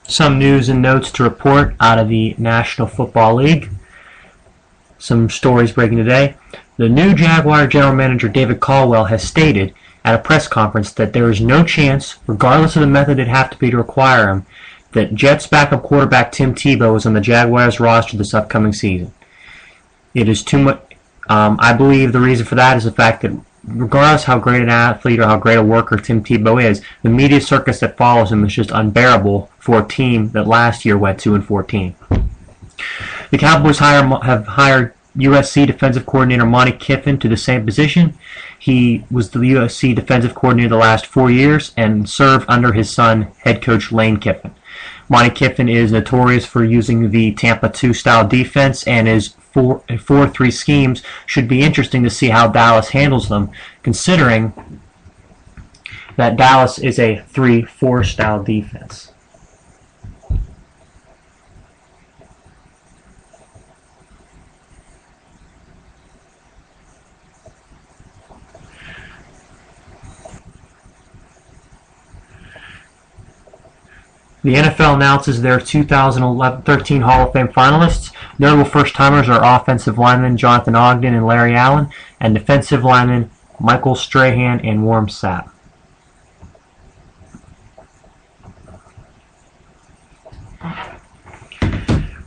Some news and notes to report out of the National Football League. Some stories breaking today. The new Jaguar general manager David Caldwell has stated at a press conference that there is no chance, regardless of the method it'd have to be to acquire him, that Jets backup quarterback Tim Tebow is on the Jaguars roster this upcoming season. It is too much. I believe the reason for that is the fact that regardless how great an athlete or how great a worker Tim Tebow is, the media circus that follows him is just unbearable for a team that last year went 2-14. The Cowboys have hired USC defensive coordinator Monte Kiffin to the same position. He was the USC defensive coordinator the last 4 years and served under his son, head coach Lane Kiffin. Monte Kiffin is notorious for using the Tampa 2 style defense, and his 4-3 schemes should be interesting to see how Dallas handles them, considering that Dallas is a 3-4 style defense. The NFL announces their 2013 Hall of Fame finalists. Notable first-timers are offensive linemen Jonathan Ogden and Larry Allen, and defensive linemen Michael Strahan and Warren Sapp.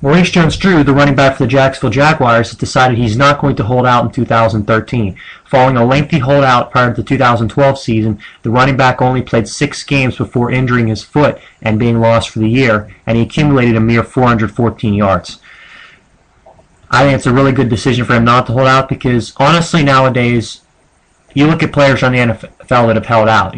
Maurice Jones-Drew, the running back for the Jacksonville Jaguars, has decided he's not going to hold out in 2013. Following a lengthy holdout prior to the 2012 season, the running back only played 6 games before injuring his foot and being lost for the year, and he accumulated a mere 414 yards. I think it's a really good decision for him not to hold out because, honestly, nowadays, you look at players on the NFL that have held out,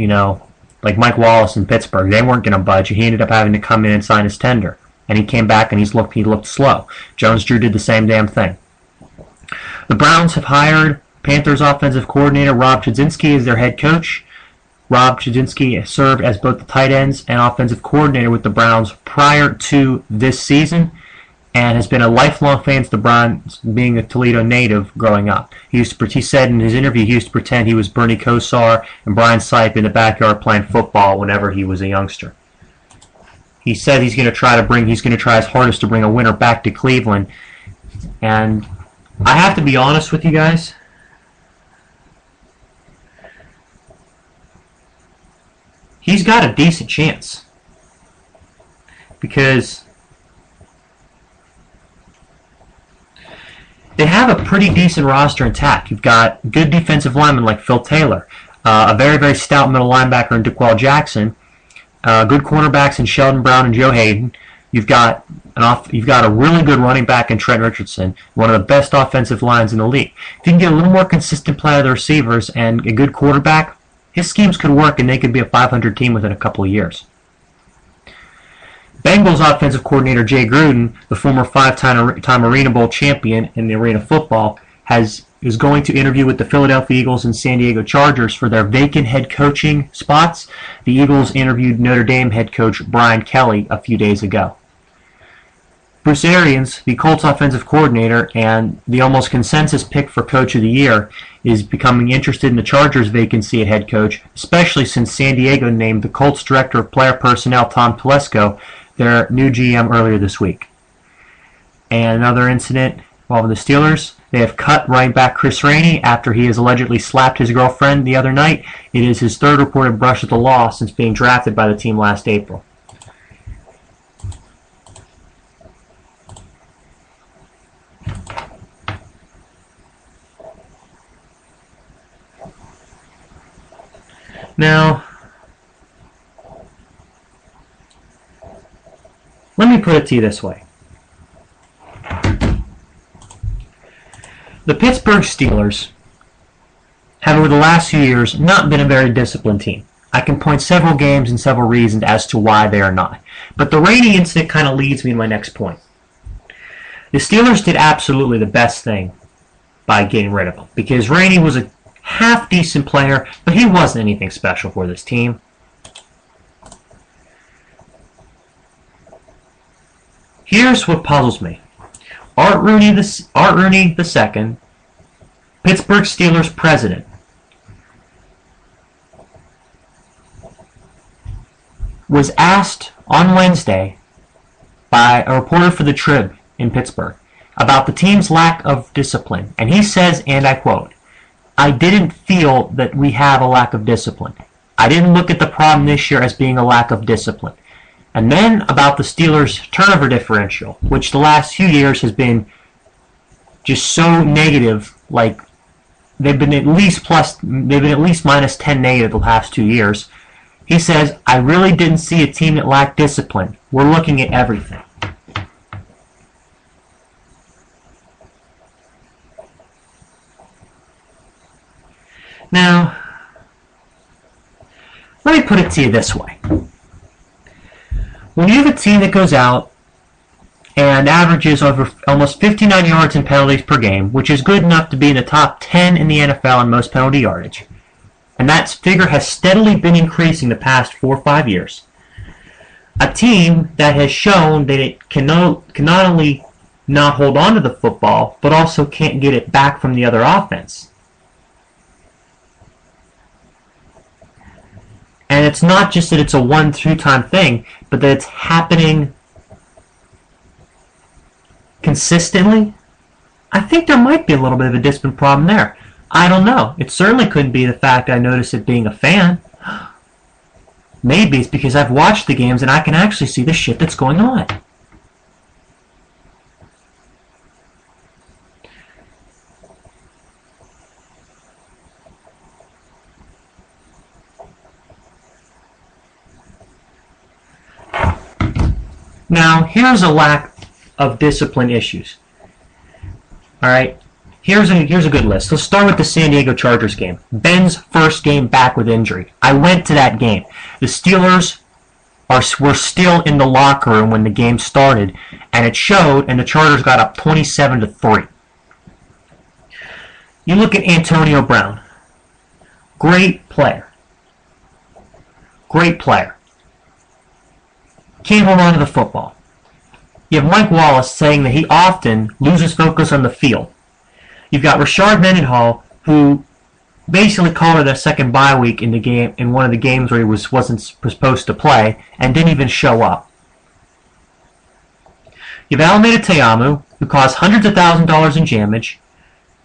like Mike Wallace in Pittsburgh. They weren't going to budge. He ended up having to come in and sign his tender. And he came back and he looked slow. Jones-Drew did the same damn thing. The Browns have hired Panthers offensive coordinator Rob Chudzinski as their head coach. Rob Chudzinski served as both the tight ends and offensive coordinator with the Browns prior to this season and has been a lifelong fan of the Browns, being a Toledo native growing up. He said in his interview he used to pretend he was Bernie Kosar and Brian Sipe in the backyard playing football whenever he was a youngster. He said he's going to try his hardest to bring a winner back to Cleveland. And I have to be honest with you guys. He's got a decent chance. Because they have a pretty decent roster intact. You've got good defensive linemen like Phil Taylor, a very, very stout middle linebacker in DeQuell Jackson, good cornerbacks in Sheldon Brown and Joe Hayden. You've got a really good running back in Trent Richardson, one of the best offensive lines in the league. If you can get a little more consistent play out of the receivers and a good quarterback, his schemes could work and they could be a 500 team within a couple of years. Bengals offensive coordinator Jay Gruden, the former 5-time Arena Bowl champion in the Arena Football, is going to interview with the Philadelphia Eagles and San Diego Chargers for their vacant head coaching spots. The Eagles interviewed Notre Dame head coach Brian Kelly a few days ago. Bruce Arians, the Colts offensive coordinator and the almost consensus pick for Coach of the Year, is becoming interested in the Chargers' vacancy at head coach, especially since San Diego named the Colts director of player personnel Tom Telesco their new GM earlier this week. And another incident involving the Steelers. They have cut running back Chris Rainey after he has allegedly slapped his girlfriend the other night. It is his third reported brush with the law since being drafted by the team last April. Now, let me put it to you this way. The Pittsburgh Steelers have over the last few years not been a very disciplined team. I can point several games and several reasons as to why they are not. But the Rainey incident kind of leads me to my next point. The Steelers did absolutely the best thing by getting rid of him, because Rainey was a half-decent player, but he wasn't anything special for this team. Here's what puzzles me. Art Rooney II, Pittsburgh Steelers president, was asked on Wednesday by a reporter for the Trib in Pittsburgh about the team's lack of discipline. And he says, and I quote, "I didn't feel that we have a lack of discipline. I didn't look at the problem this year as being a lack of discipline." And then about the Steelers' turnover differential, which the last few years has been just so negative. Like they've been at least minus 10 negative the last 2 years. He says, "I really didn't see a team that lacked discipline. We're looking at everything." Now, let me put it to you this way. When you have a team that goes out and averages over almost 59 yards in penalties per game, which is good enough to be in the top 10 in the NFL in most penalty yardage, and that figure has steadily been increasing the past 4 or 5 years, a team that has shown that it can not only not hold on to the football, but also can't get it back from the other offense. And it's not just that it's a 1-2 time thing, but that it's happening consistently. I think there might be a little bit of a discipline problem there. I don't know. It certainly couldn't be the fact I noticed it being a fan. Maybe it's because I've watched the games and I can actually see the shit that's going on. Now, here's a lack of discipline issues. All right, here's a good list. Let's start with the San Diego Chargers game. Ben's first game back with injury. I went to that game. The Steelers were still in the locker room when the game started, and it showed, and the Chargers got up 27-3. You look at Antonio Brown. Great player. Great player. Can't hold on to the football. You have Mike Wallace saying that he often loses focus on the field. You've got Rashard Mendenhall, who basically called it a second bye week in the game, in one of the games where he wasn't supposed to play, and didn't even show up. You have Alameda Teamu, who caused hundreds of thousands of dollars in damage,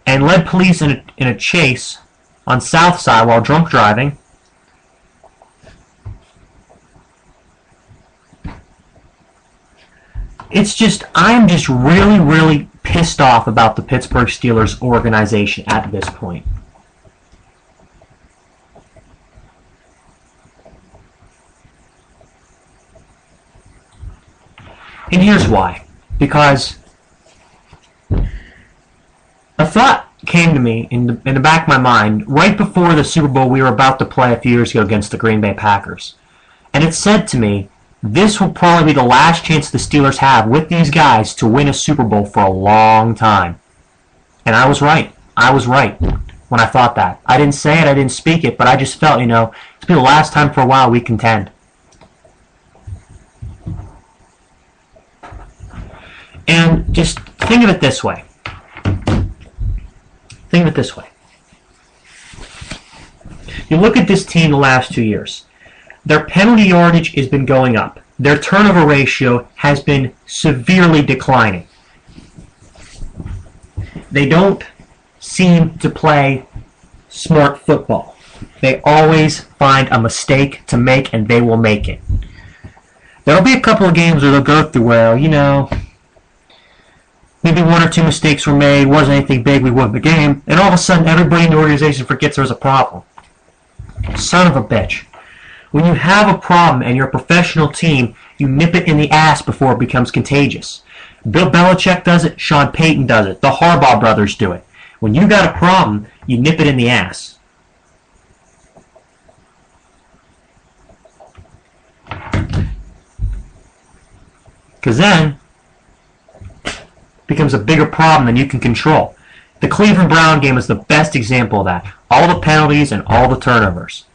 and led police in a chase on South Side while drunk driving. I'm just really, really pissed off about the Pittsburgh Steelers organization at this point. And here's why. Because a thought came to me in the back of my mind right before the Super Bowl we were about to play a few years ago against the Green Bay Packers. And it said to me, this will probably be the last chance the Steelers have with these guys to win a Super Bowl for a long time. And I was right. I was right when I thought that. I didn't say it, I didn't speak it, but I just felt, it's been the last time for a while we contend. And just think of it this way. Think of it this way. You look at this team the last 2 years. Their penalty yardage has been going up. Their turnover ratio has been severely declining. They don't seem to play smart football. They always find a mistake to make, and they will make it. There'll be a couple of games where they'll go through where, maybe 1 or 2 mistakes were made, wasn't anything big, we won the game, and all of a sudden everybody in the organization forgets there's a problem. Son of a bitch. When you have a problem and you're a professional team, you nip it in the ass before it becomes contagious. Bill Belichick does it. Sean Payton does it. The Harbaugh brothers do it. When you got a problem, you nip it in the ass. Because then it becomes a bigger problem than you can control. The Cleveland Brown game is the best example of that. All the penalties and all the turnovers.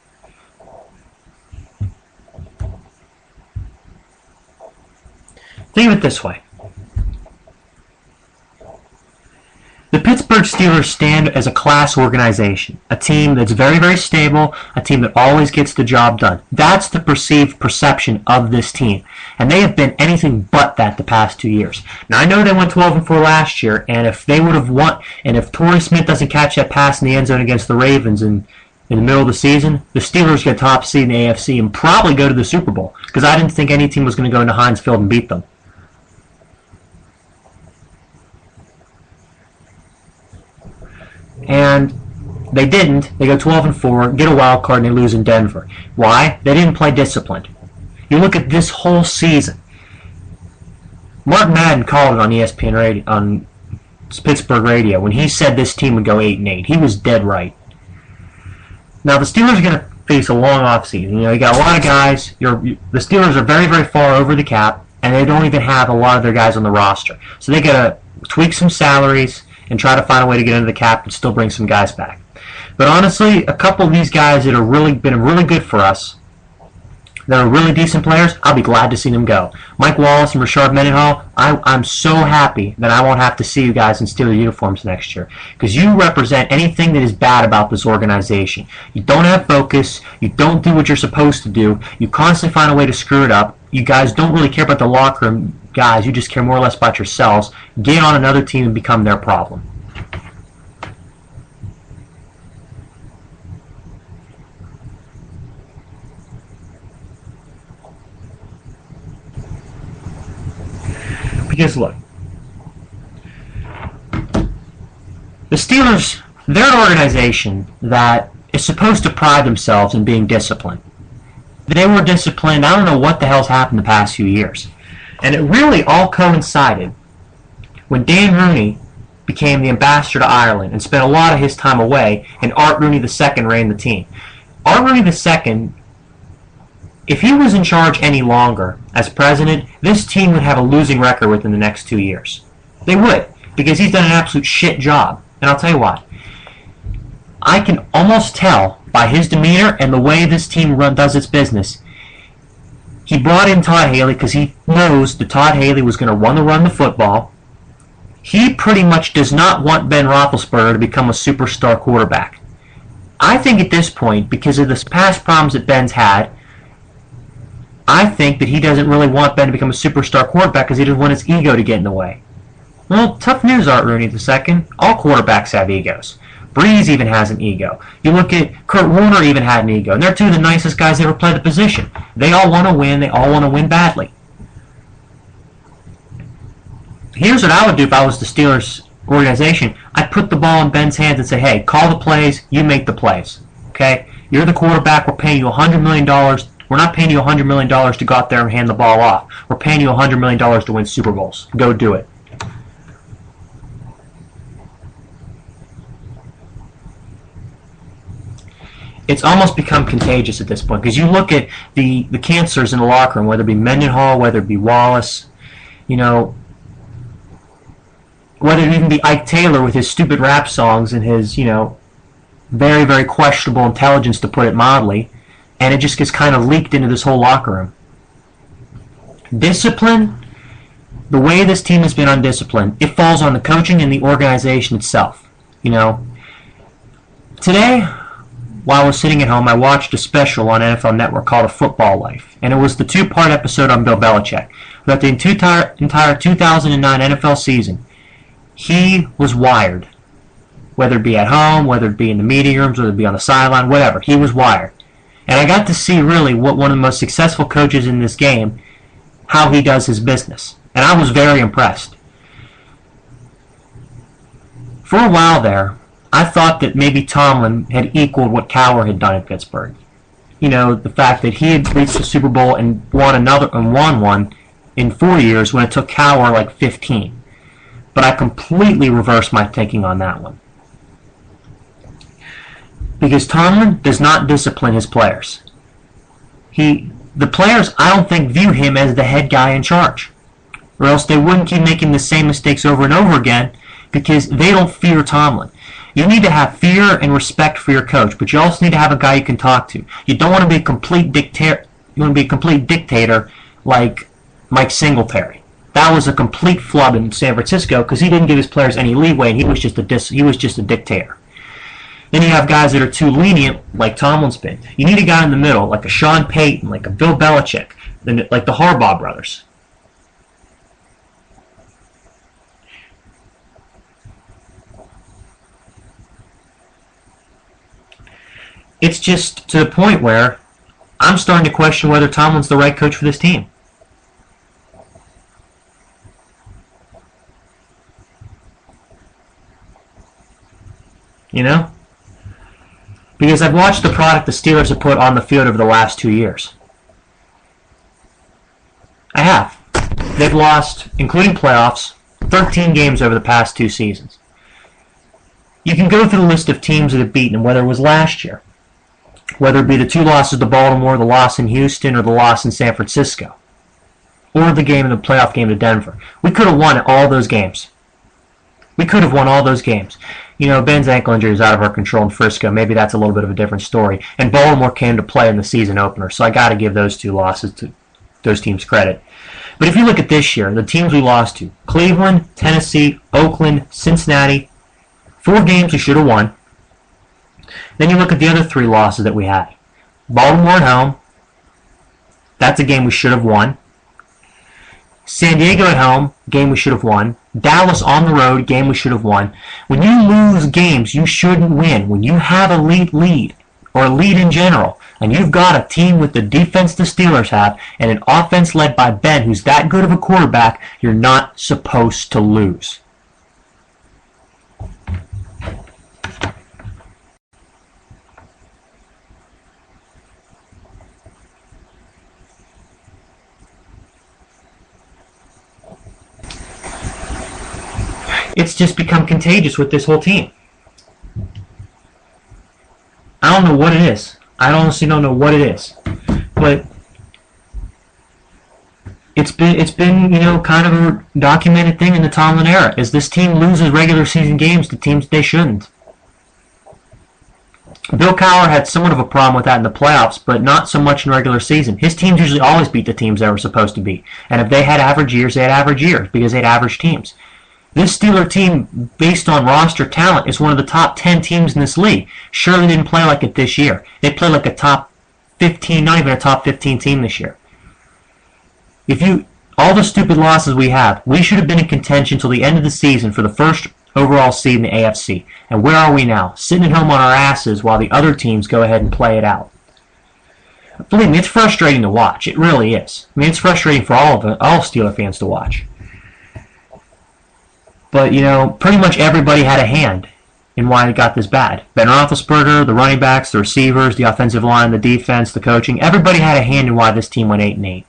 Think of it this way. The Pittsburgh Pittsburgh Steelers stand as a class organization, a team that's very, very stable, a team that always gets the job done. That's the perceived perception of this team, and they have been anything but that the past 2 years. Now, I know they went 12-4 last year, and if they would have won, and if Torrey Smith doesn't catch that pass in the end zone against the Ravens in the middle of the season, the Steelers get top seed in the AFC and probably go to the Super Bowl, because I didn't think any team was going to go into Heinz Field and beat them. And they didn't. They go 12-4, get a wild card, and they lose in Denver. Why? They didn't play disciplined. You look at this whole season. Mark Madden called it on ESPN radio, on Pittsburgh radio, when he said this team would go 8-8. He was dead right. Now the Steelers are going to face a long offseason. You know, you got a lot of guys. The Steelers are very, very far over the cap, and they don't even have a lot of their guys on the roster. So they got to tweak some salaries and try to find a way to get into the cap and still bring some guys back. But honestly, a couple of these guys that have really been really good for us, that are really decent players, I'll be glad to see them go. Mike Wallace and Rashard Mendenhall, I'm so happy that I won't have to see you guys in Steelers uniforms next year, because you represent anything that is bad about this organization. You don't have focus, you don't do what you're supposed to do, you constantly find a way to screw it up, you guys don't really care about the locker room guys, you just care more or less about yourselves. Get on another team and become their problem. Because look, the Steelers, they're an organization that is supposed to pride themselves in being disciplined. They were disciplined. I don't know what the hell's happened the past few years. And it really all coincided when Dan Rooney became the ambassador to Ireland and spent a lot of his time away, and Art Rooney II ran the team. Art Rooney II, if he was in charge any longer as president, this team would have a losing record within the next 2 years. They would, because he's done an absolute shit job. And I'll tell you what, I can almost tell by his demeanor and the way this team does its business. He brought in Todd Haley because he knows that Todd Haley was going to run the football. He pretty much does not want Ben Roethlisberger to become a superstar quarterback. I think at this point, because of the past problems that Ben's had, I think that he doesn't really want Ben to become a superstar quarterback because he doesn't want his ego to get in the way. Well, tough news, Art Rooney II. All quarterbacks have egos. Breeze even has an ego. You look at Kurt Warner even had an ego. And they're two of the nicest guys that ever played the position. They all want to win. They all want to win badly. Here's what I would do if I was the Steelers organization. I'd put the ball in Ben's hands and say, hey, call the plays. You make the plays. Okay? You're the quarterback. We're paying you $100 million. We're not paying you $100 million to go out there and hand the ball off. We're paying you $100 million to win Super Bowls. Go do it. It's almost become contagious at this point, because you look at the cancers in the locker room, whether it be Mendenhall, whether it be Wallace, you know, whether it even be Ike Taylor with his stupid rap songs and his, you know, very, very questionable intelligence, to put it mildly, and it just gets kind of leaked into this whole locker room. Discipline, the way this team has been undisciplined, it falls on the coaching and the organization itself. You know, today, while I was sitting at home, I watched a special on NFL Network called A Football Life, and it was the two-part episode on Bill Belichick. Throughout the entire 2009 NFL season, he was wired. Whether it be at home, whether it be in the meeting rooms, whether it be on the sideline, whatever, he was wired. And I got to see really what one of the most successful coaches in this game, how he does his business. And I was very impressed. For a while there, I thought that maybe Tomlin had equaled what Cowher had done at Pittsburgh. You know, the fact that he had reached the Super Bowl and won one in 4 years when it took Cowher like 15. But I completely reversed my thinking on that one. Because Tomlin does not discipline his players. The players, I don't think, view him as the head guy in charge. Or else they wouldn't keep making the same mistakes over and over again, because they don't fear Tomlin. You need to have fear and respect for your coach, but you also need to have a guy you can talk to. You don't want to be a complete dictator. You want to be a complete dictator like Mike Singletary. That was a complete flub in San Francisco because he didn't give his players any leeway, and he was just a dictator. Then you have guys that are too lenient, like Tomlin's been. You need a guy in the middle, like a Sean Payton, like a Bill Belichick, like the Harbaugh brothers. It's just to the point where I'm starting to question whether Tomlin's the right coach for this team. You know? Because I've watched the product the Steelers have put on the field over the last 2 years. I have. They've lost, including playoffs, 13 games over the past 2 seasons. You can go through the list of teams that have beaten them, whether it was last year, whether it be the 2 losses to Baltimore, the loss in Houston, or the loss in San Francisco, or the game in the playoff game to Denver. We could have won all those games. We could have won all those games. You know, Ben's ankle injury is out of our control in Frisco. Maybe that's a little bit of a different story. And Baltimore came to play in the season opener, so I got to give those 2 losses to those teams credit. But if you look at this year, the teams we lost to, Cleveland, Tennessee, Oakland, Cincinnati, 4 games we should have won. Then you look at the other 3 losses that we had. Baltimore at home, that's a game we should have won. San Diego at home, game we should have won. Dallas on the road, game we should have won. When you lose games you shouldn't win, when you have a lead, or a lead in general, and you've got a team with the defense the Steelers have, and an offense led by Ben who's that good of a quarterback, you're not supposed to lose. It's just become contagious with this whole team. I don't know what it is. I honestly don't know what it is. But it's been, you know, kind of a documented thing in the Tomlin era, is this team loses regular season games to teams they shouldn't. Bill Cowher had somewhat of a problem with that in the playoffs, but not so much in regular season. His teams usually always beat the teams they were supposed to beat. And if they had average years, they had average years because they had average teams. This Steeler team, based on roster talent, is one of the top 10 teams in this league. Sure, they didn't play like it this year. They played like a top 15, not even a top 15 team this year. All the stupid losses we have, we should have been in contention until the end of the season for the first overall seed in the AFC. And where are we now? Sitting at home on our asses while the other teams go ahead and play it out. Believe me, it's frustrating to watch. It really is. I mean, it's frustrating for all Steeler fans to watch. But, you know, pretty much everybody had a hand in why it got this bad. Ben Roethlisberger, the running backs, the receivers, the offensive line, the defense, the coaching. Everybody had a hand in why this team went 8-8.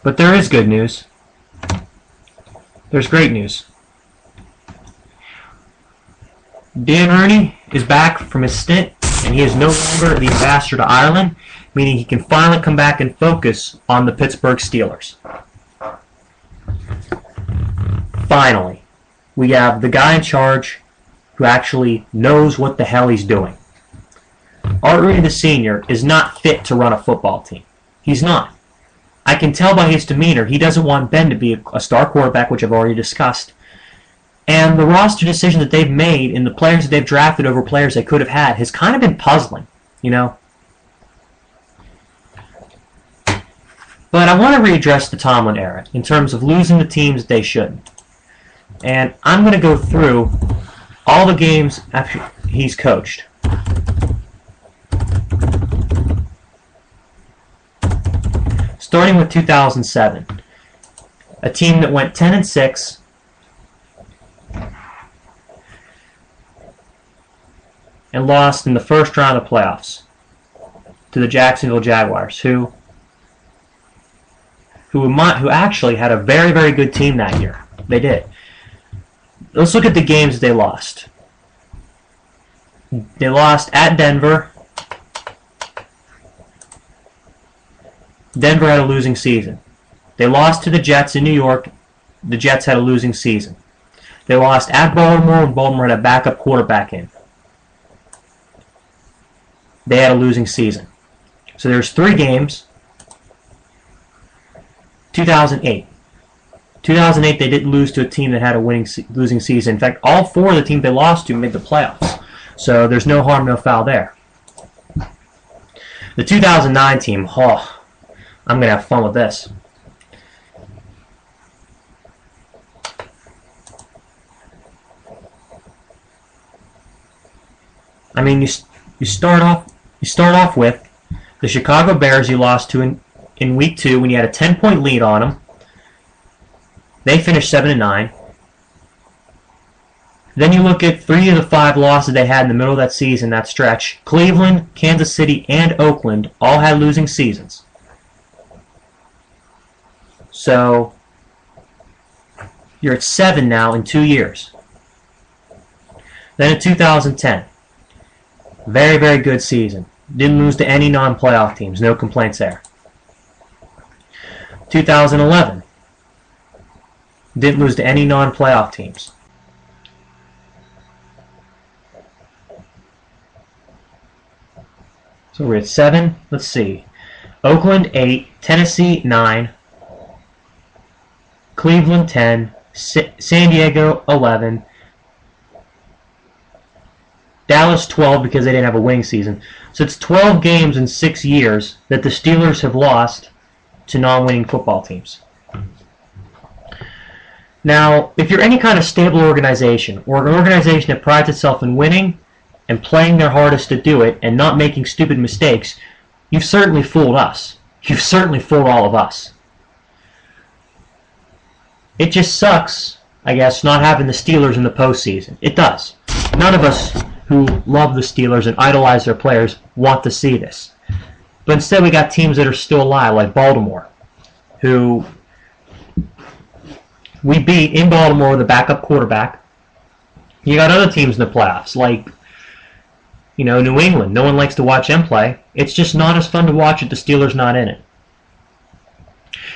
But there is good news. There's great news. Dan Rooney is back from his stint, and he is no longer the ambassador to Ireland, meaning he can finally come back and focus on the Pittsburgh Steelers. Finally, we have the guy in charge who actually knows what the hell he's doing. Art Rooney the Sr. is not fit to run a football team. He's not. I can tell by his demeanor he doesn't want Ben to be a star quarterback, which I've already discussed. And the roster decision that they've made and the players that they've drafted over players they could have had has kind of been puzzling, you know. But I want to readdress the Tomlin era in terms of losing the teams that they shouldn't. And I'm going to go through all the games after he's coached. Starting with 2007, a team that went 10-6, and lost in the first round of playoffs to the Jacksonville Jaguars, who actually had a very, very good team that year. They did. Let's look at the games they lost. They lost at Denver. Denver had a losing season. They lost to the Jets in New York. The Jets had a losing season. They lost at Baltimore when Baltimore had a backup quarterback in. They had a losing season. So there's 3 games. 2008. 2008, they didn't lose to a team that had a losing season. In fact, all 4 of the teams they lost to made the playoffs. So there's no harm, no foul there. The 2009 team, oh, I'm going to have fun with this. I mean, you start off with the Chicago Bears you lost to in week 2 when you had a 10-point lead on them. They finished 7-9. Then you look at 3 of the 5 losses they had in the middle of that season, that stretch. Cleveland, Kansas City, and Oakland all had losing seasons. So you're at 7 now in 2 years. Then in 2010, very, very good season. Didn't lose to any non-playoff teams. No complaints there. 2011, didn't lose to any non-playoff teams. So we're at 7. Let's see. Oakland 8, Tennessee 9, Cleveland 10, San Diego 11, Dallas 12 because they didn't have a winning season. So it's 12 games in 6 years that the Steelers have lost to non-winning football teams. Now, if you're any kind of stable organization, or an organization that prides itself in winning and playing their hardest to do it and not making stupid mistakes, you've certainly fooled us. You've certainly fooled all of us. It just sucks, I guess, not having the Steelers in the postseason. It does. None of us who love the Steelers and idolize their players want to see this. But instead we got teams that are still alive, like Baltimore, who we beat in Baltimore with a backup quarterback. You got other teams in the playoffs, like New England. No one likes to watch them play. It's just not as fun to watch if the Steelers not in it.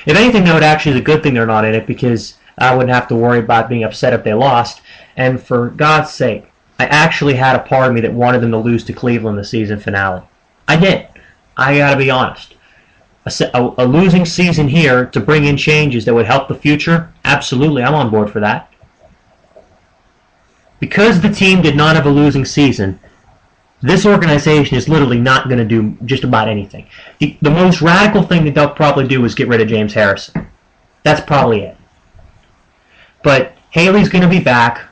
If anything, though, it actually is a good thing they're not in it because I wouldn't have to worry about being upset if they lost. And for God's sake, I actually had a part of me that wanted them to lose to Cleveland in the season finale. I did. I got to be honest. A losing season here to bring in changes that would help the future, absolutely, I'm on board for that. Because the team did not have a losing season, this organization is literally not going to do just about anything. The most radical thing that they'll probably do is get rid of James Harrison. That's probably it. But Haley's going to be back.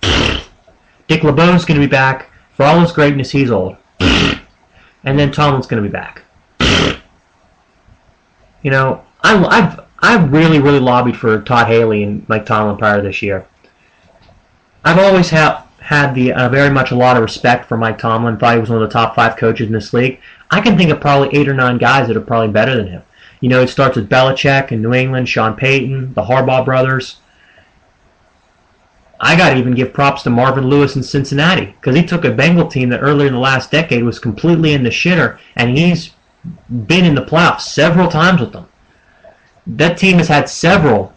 Dick LeBeau's going to be back. For all his greatness, he's old. And then Tomlin's going to be back. I've really, really lobbied for Todd Haley and Mike Tomlin prior to this year. I've always had very much a lot of respect for Mike Tomlin. Thought he was one of the top 5 coaches in this league. I can think of probably 8 or 9 guys that are probably better than him. It starts with Belichick in New England, Sean Payton, the Harbaugh brothers. I got to even give props to Marvin Lewis in Cincinnati because he took a Bengal team that earlier in the last decade was completely in the shitter, and he's been in the playoffs several times with them. That team has had several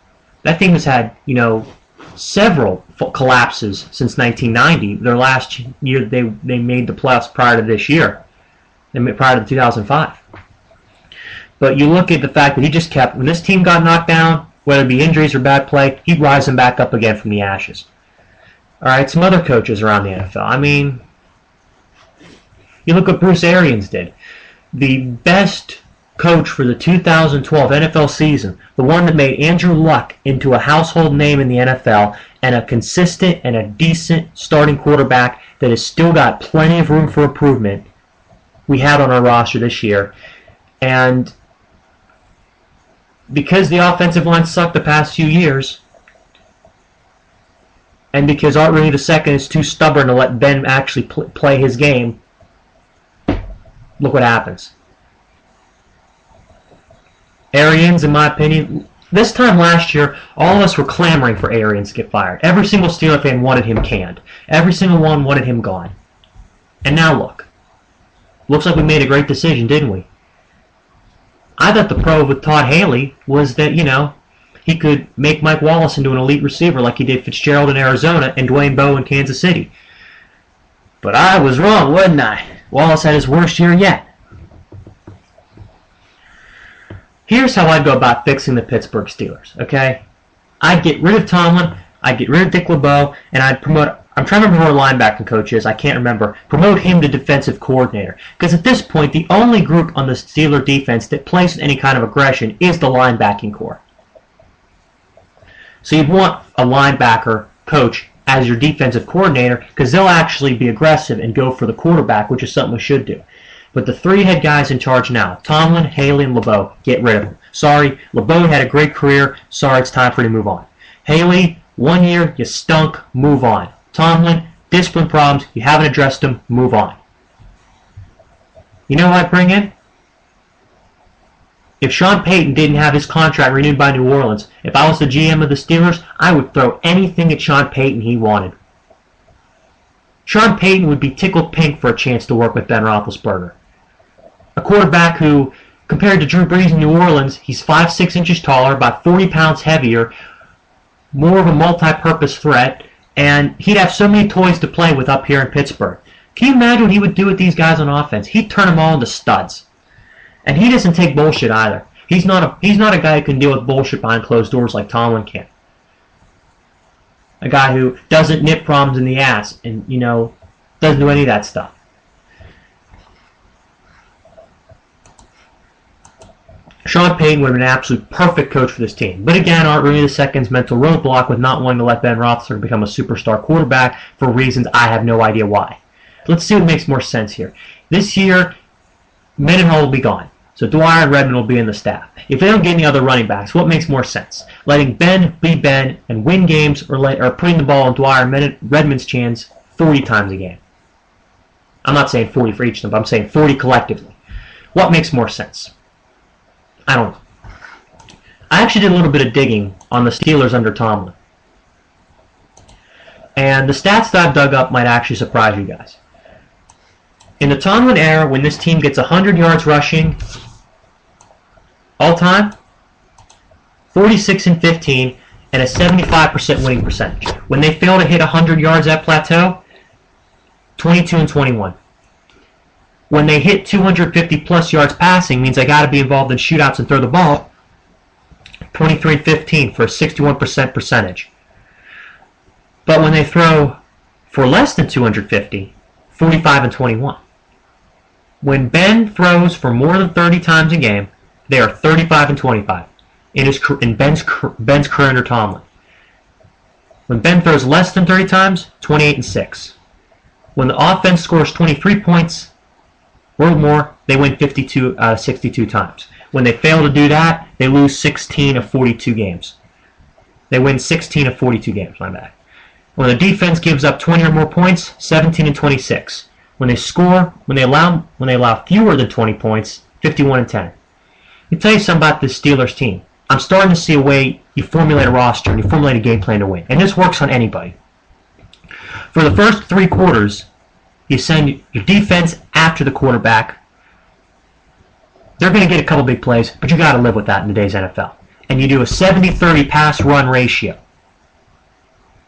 collapses since 1990. Their last year they made the playoffs prior to this year, prior to 2005. But you look at the fact that he just kept, when this team got knocked down, whether it be injuries or bad play, he'd rise them back up again from the ashes. All right, some other coaches around the NFL. I mean, you look what Bruce Arians did. The best coach for the 2012 NFL season, the one that made Andrew Luck into a household name in the NFL and a consistent and a decent starting quarterback that has still got plenty of room for improvement, we had on our roster this year. And because the offensive line sucked the past few years, and because Art Rooney II is too stubborn to let Ben actually play his game, look what happens. Arians, in my opinion, this time last year, all of us were clamoring for Arians to get fired. Every single Steeler fan wanted him canned. Every single one wanted him gone. And now look. Looks like we made a great decision, didn't we? I thought the pro with Todd Haley was that, he could make Mike Wallace into an elite receiver like he did Fitzgerald in Arizona and Dwayne Bowe in Kansas City. But I was wrong, wasn't I? Wallace had his worst year yet. Here's how I'd go about fixing the Pittsburgh Steelers, okay? I'd get rid of Tomlin, I'd get rid of Dick LeBeau, and I'd promote, I'm trying to remember who our linebacking coach is, I can't remember, promote him to defensive coordinator. Because at this point, the only group on the Steeler defense that plays with any kind of aggression is the linebacking core. So you'd want a linebacker coach as your defensive coordinator because they'll actually be aggressive and go for the quarterback, which is something we should do. But the three head guys in charge now, Tomlin, Haley, and LeBeau, get rid of them. Sorry, LeBeau had a great career. Sorry, it's time for you to move on. Haley, 1 year, you stunk, move on. Tomlin, discipline problems, you haven't addressed them, move on. You know what I'd bring in? If Sean Payton didn't have his contract renewed by New Orleans, if I was the GM of the Steelers, I would throw anything at Sean Payton he wanted. Sean Payton would be tickled pink for a chance to work with Ben Roethlisberger. A quarterback who, compared to Drew Brees in New Orleans, he's 5'6" inches taller, about 40 pounds heavier, more of a multi-purpose threat, and he'd have so many toys to play with up here in Pittsburgh. Can you imagine what he would do with these guys on offense? He'd turn them all into studs. And he doesn't take bullshit either. He's not a guy who can deal with bullshit behind closed doors like Tomlin can. A guy who doesn't nip problems in the ass and, doesn't do any of that stuff. Sean Payton would have been an absolute perfect coach for this team. But again, Art Rooney II's mental roadblock with not wanting to let Ben Roethlisberger become a superstar quarterback for reasons I have no idea why. Let's see what makes more sense here. This year, Mendenhall will be gone. So Dwyer and Redmond will be in the staff. If they don't get any other running backs, what makes more sense? Letting Ben be Ben and win games or putting the ball in Dwyer and Redmond's hands 40 times a game? I'm not saying 40 for each of them, but I'm saying 40 collectively. What makes more sense? I don't know. I actually did a little bit of digging on the Steelers under Tomlin. And the stats that I've dug up might actually surprise you guys. In the Tomlin era, when this team gets 100 yards rushing all time, 46-15, and a 75% winning percentage. When they fail to hit 100 yards at plateau, 22-21. When they hit 250 plus yards passing, means they got to be involved in shootouts and throw the ball, 23-15 for a 61% percentage. But when they throw for less than 250, 45-21. When Ben throws for more than 30 times a game, they are 35-25 in Ben's career under Tomlin. When Ben throws less than 30 times, 28-6. When the offense scores 23 points or more, they win 52 out of 62 times. When they fail to do that, they lose 16 of 42 games. They win 16 of 42 games, my bad. When the defense gives up 20 or more points, 17-26. When they score, when they allow fewer than 20 points, 51-10. Let me tell you something about this Steelers team. I'm starting to see a way you formulate a roster and you formulate a game plan to win. And this works on anybody. For the first 3 quarters, you send your defense after the quarterback. They're going to get a couple big plays, but you got to live with that in today's NFL. And you do a 70-30 pass-run ratio.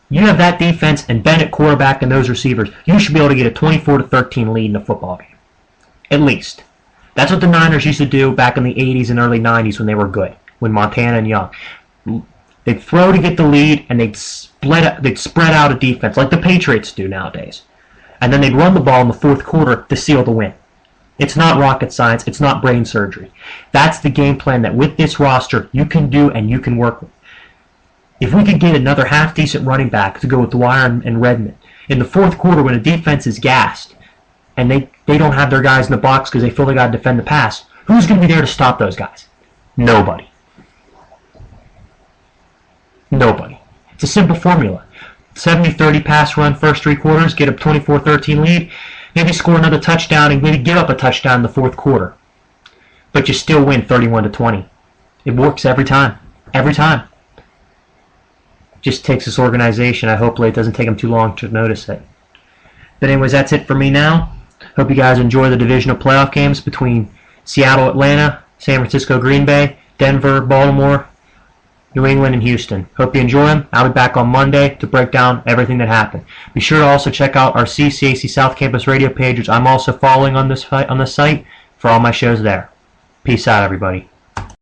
You have that defense and Bennett quarterback and those receivers, you should be able to get a 24-13 lead in a football game. At least. That's what the Niners used to do back in the 80s and early 90s when they were good, when Montana and Young. They'd throw to get the lead and they'd spread out a defense like the Patriots do nowadays. And then they'd run the ball in the fourth quarter to seal the win. It's not rocket science. It's not brain surgery. That's the game plan that with this roster you can do and you can work with. If we could get another half-decent running back to go with Dwyer and Redmond in the fourth quarter when the defense is gassed and they don't have their guys in the box because they feel they got to defend the pass, who's going to be there to stop those guys? Nobody. Nobody. It's a simple formula. 70-30 pass run first 3 quarters, get a 24-13 lead, maybe score another touchdown and maybe give up a touchdown in the fourth quarter. But you still win 31-20. It works every time. Every time. Just takes this organization. Hopefully it doesn't take them too long to notice it. But anyways, that's it for me now. Hope you guys enjoy the divisional playoff games between Seattle, Atlanta, San Francisco, Green Bay, Denver, Baltimore, New England, and Houston. Hope you enjoy them. I'll be back on Monday to break down everything that happened. Be sure to also check out our CCAC South Campus radio page, which I'm also following on this site for all my shows there. Peace out, everybody.